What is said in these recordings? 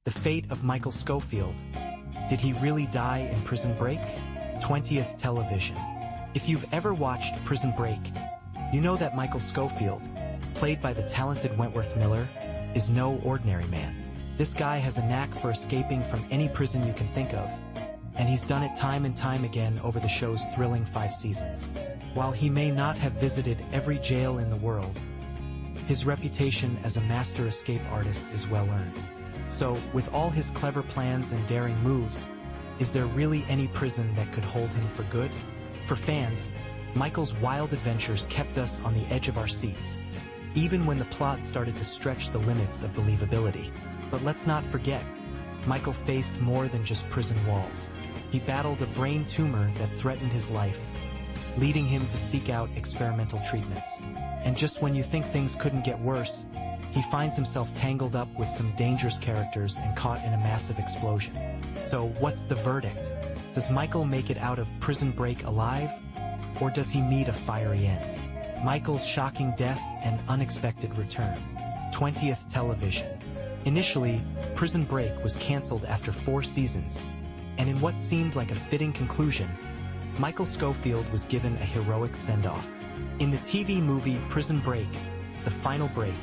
The fate of Michael Scofield. Did he really die in Prison Break? 20th television. If you've ever watched Prison Break, you know that Michael Scofield, played by the talented Wentworth Miller, is no ordinary man. This guy has a knack for escaping from any prison you can think of, and he's done it time and time again over the show's thrilling 5 seasons. While he may not have visited every jail in the world, his reputation as a master escape artist is well earned. So, with all his clever plans and daring moves, is there really any prison that could hold him for good? For fans, Michael's wild adventures kept us on the edge of our seats, even when the plot started to stretch the limits of believability. But let's not forget, Michael faced more than just prison walls. He battled a brain tumor that threatened his life, leading him to seek out experimental treatments. And just when you think things couldn't get worse, he finds himself tangled up with some dangerous characters and caught in a massive explosion. So what's the verdict? Does Michael make it out of Prison Break alive, or does he meet a fiery end? Michael's shocking death and unexpected return. 20th television. Initially, Prison Break was canceled after 4 seasons, and in what seemed like a fitting conclusion, Michael Scofield was given a heroic send-off. In the TV movie Prison Break, The Final Break,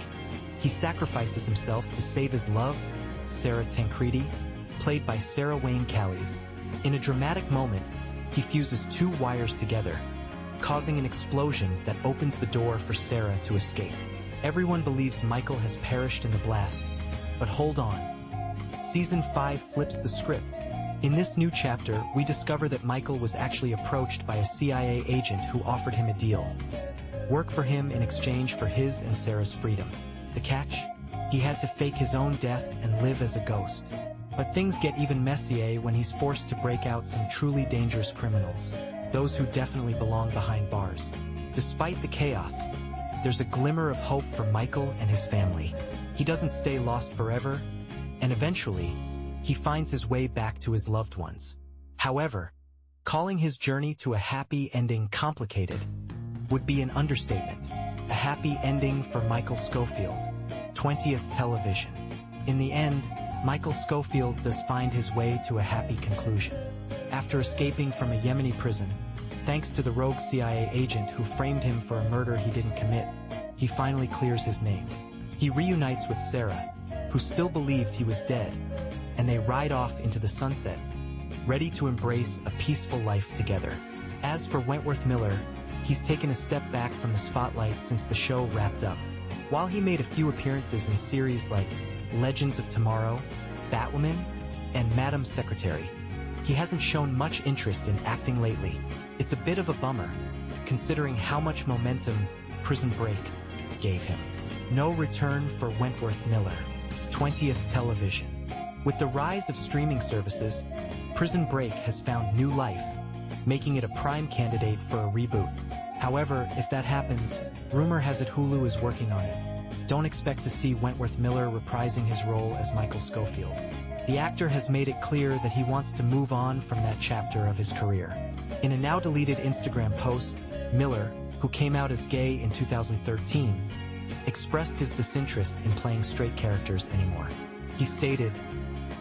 he sacrifices himself to save his love, Sara Tancredi, played by Sarah Wayne Callies. In a dramatic moment, he fuses 2 wires together, causing an explosion that opens the door for Sarah to escape. Everyone believes Michael has perished in the blast, but hold on. Season 5 flips the script. In this new chapter, we discover that Michael was actually approached by a CIA agent who offered him a deal. Work for him in exchange for his and Sarah's freedom. The catch? He had to fake his own death and live as a ghost. But things get even messier when he's forced to break out some truly dangerous criminals, those who definitely belong behind bars. Despite the chaos, there's a glimmer of hope for Michael and his family. He doesn't stay lost forever, and eventually, he finds his way back to his loved ones. However, calling his journey to a happy ending complicated would be an understatement. A happy ending for Michael Scofield. 20th television. In the end, Michael Scofield does find his way to a happy conclusion. After escaping from a Yemeni prison, thanks to the rogue CIA agent who framed him for a murder he didn't commit, he finally clears his name. He reunites with Sarah, who still believed he was dead, and they ride off into the sunset, ready to embrace a peaceful life together. As for Wentworth Miller, he's taken a step back from the spotlight since the show wrapped up. While he made a few appearances in series like Legends of Tomorrow, Batwoman, and Madam Secretary, he hasn't shown much interest in acting lately. It's a bit of a bummer, considering how much momentum Prison Break gave him. No return for Wentworth Miller. 20th television. With the rise of streaming services, Prison Break has found new life, making it a prime candidate for a reboot. However, if that happens, rumor has it Hulu is working on it. Don't expect to see Wentworth Miller reprising his role as Michael Scofield. The actor has made it clear that he wants to move on from that chapter of his career. In a now-deleted Instagram post, Miller, who came out as gay in 2013, expressed his disinterest in playing straight characters anymore. He stated,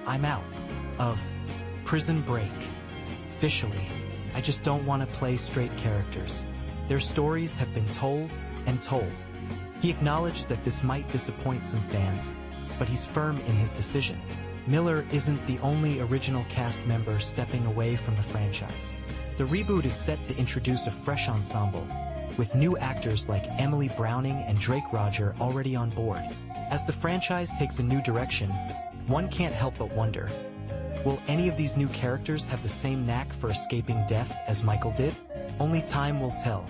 "I'm out of Prison Break. Officially, I just don't want to play straight characters. Their stories have been told and told." He acknowledged that this might disappoint some fans, but he's firm in his decision. Miller isn't the only original cast member stepping away from the franchise. The reboot is set to introduce a fresh ensemble, with new actors like Emily Browning and Drake Roger already on board. As the franchise takes a new direction, one can't help but wonder, will any of these new characters have the same knack for escaping death as Michael did? Only time will tell.